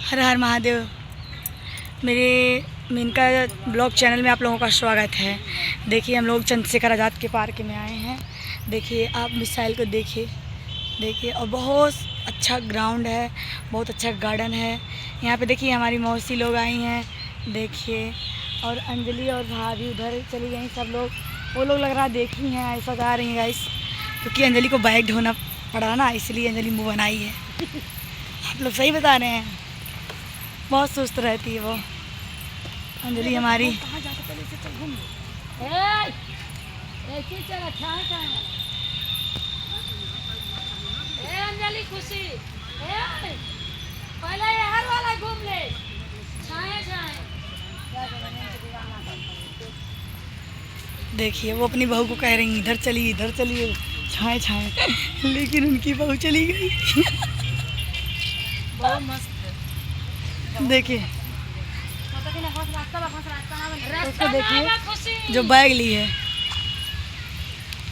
हर हर महादेव। मेरे मीनका blog channel में आप लोगों का स्वागत है। देखिए हम लोग चंद्रशेखर आज़ाद के पार्क में आए हैं। देखिए आप मिसाइल को देखिए और बहुत अच्छा ग्राउंड है, बहुत अच्छा गार्डन है। यहाँ पे देखिए हमारी मौसी लोग आई हैं, देखिए, और अंजलि और भाभी उधर चली गई। सब लोग वो लोग लग रहा देखी हैं, ऐसा जा रही हैं गाइस, क्योंकि अंजलि को बैग ढोना पड़ा ना, इसलिए अंजलि मुँह बनाई है। आप लोग सही बता रहे हैं, बहुत सुस्त रहती है वो अंजलि हमारी। अंजलि खुशी पहले यार वाला घूम ले, छाए देखिए वो अपनी बहू को कह रही इधर चलिए छाए छाए, लेकिन उनकी बहू चली गई। बहुत मस्त। देखिए उसको देखिए जो बैग ली है,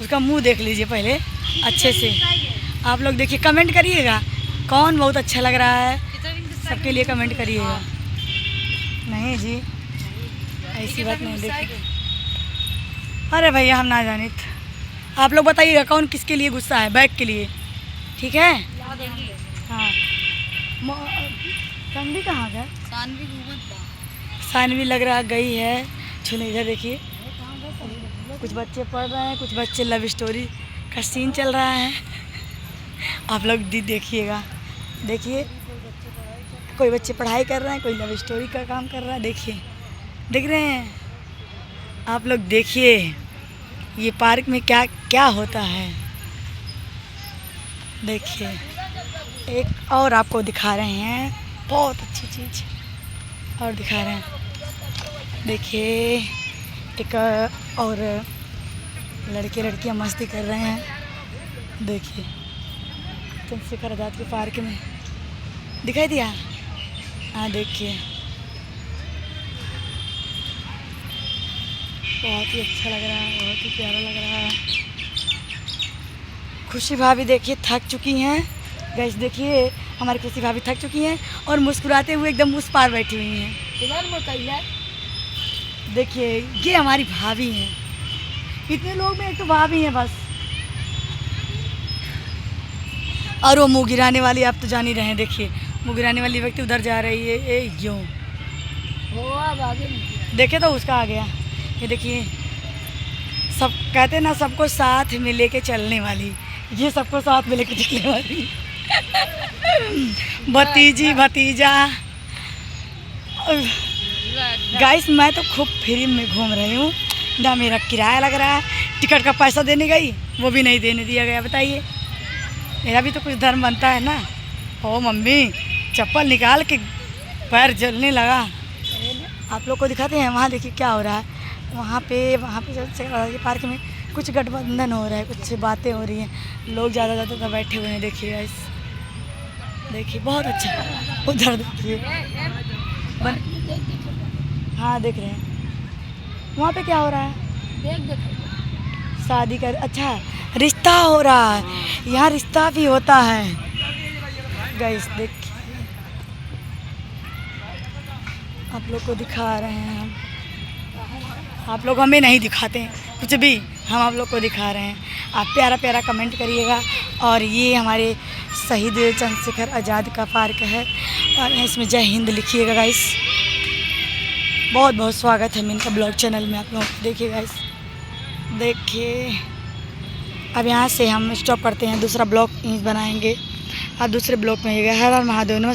उसका मुंह देख लीजिए पहले अच्छे से। आप लोग देखिए, कमेंट करिएगा कौन बहुत अच्छा लग रहा है, सबके लिए कमेंट करिएगा। नहीं जी ऐसी बात नहीं। देखिए अरे भैया हम ना जाने, आप लोग बताइएगा कौन किसके लिए गुस्सा है, बैग के लिए, ठीक है। हाँ सानवी कहाँ गए? सानवी लग रहा गई है छूने। इधर देखिए कुछ बच्चे पढ़ रहे हैं, कुछ बच्चे लव स्टोरी का सीन चल रहा है। आप लोग देखिएगा, देखिए कोई बच्चे पढ़ाई कर रहे हैं, कोई लव स्टोरी का काम कर रहा है। देखिए देख रहे हैं आप लोग, देखिए ये पार्क में क्या क्या होता है। देखिए एक और आपको दिखा रहे हैं, बहुत अच्छी चीज़ और दिखा रहे हैं। देखिए एक और लड़के लड़कियां मस्ती कर रहे हैं। देखिए चंद्रशेखर आज़ाद के पार्क में दिखाई दिया। हाँ देखिए बहुत ही अच्छा लग रहा है, बहुत ही प्यारा लग रहा है। खुशी भाभी देखिए थक चुकी हैं गाइस। देखिए हमारी खुशी भाभी थक चुकी हैं और मुस्कुराते हुए एकदम उस पार बैठी हुई हैं। देखिए ये हमारी भाभी हैं, इतने लोग में एक तो भाभी हैं बस। और वो मुँह गिराने वाली आप तो जान ही रहे हैं। देखिए मुँह गिराने वाली व्यक्ति उधर जा रही है, ए यूँ देखे तो उसका आ गया। ये देखिए सब कहते ना सबको साथ में लेके चलने वाली, ये सबको साथ में लेके चलने वाली। भतीजी भतीजा। गाइस मैं तो खूब फ्री में घूम रही हूँ ना, मेरा किराया लग रहा है, टिकट का पैसा देने गई वो भी नहीं देने दिया गया। बताइए मेरा भी तो कुछ धर्म बनता है ना। ओ मम्मी चप्पल निकाल के पैर जलने लगा। आप लोग को दिखाते हैं, वहाँ देखिए क्या हो रहा है। वहाँ पे पार्क में कुछ गठबंधन हो रहा है, कुछ बातें हो रही हैं, लोग ज़्यादा बैठे हुए हैं। देखिए गाइस देखिए बहुत अच्छा। उधर देखिए हाँ देख रहे हैं वहाँ पे क्या हो रहा है, शादी कर, अच्छा रिश्ता हो रहा है, यहाँ रिश्ता भी होता है गाइस। देखिए आप लोग को दिखा रहे हैं हम, आप लोग हमें नहीं दिखाते हैं कुछ भी, हम आप लोग को दिखा रहे हैं। आप प्यारा प्यारा कमेंट करिएगा। और ये हमारे शहीद चंद्रशेखर आज़ाद का पार्क है और इसमें जय हिंद लिखिएगा गाइस। बहुत बहुत स्वागत है मीनका ब्लॉग चैनल में आप लोग। देखिए गाइस देखिए अब यहाँ से हम स्टॉप करते हैं, दूसरा ब्लॉग बनाएंगे और दूसरे ब्लॉग में हर हर महादेव। नमस्ते।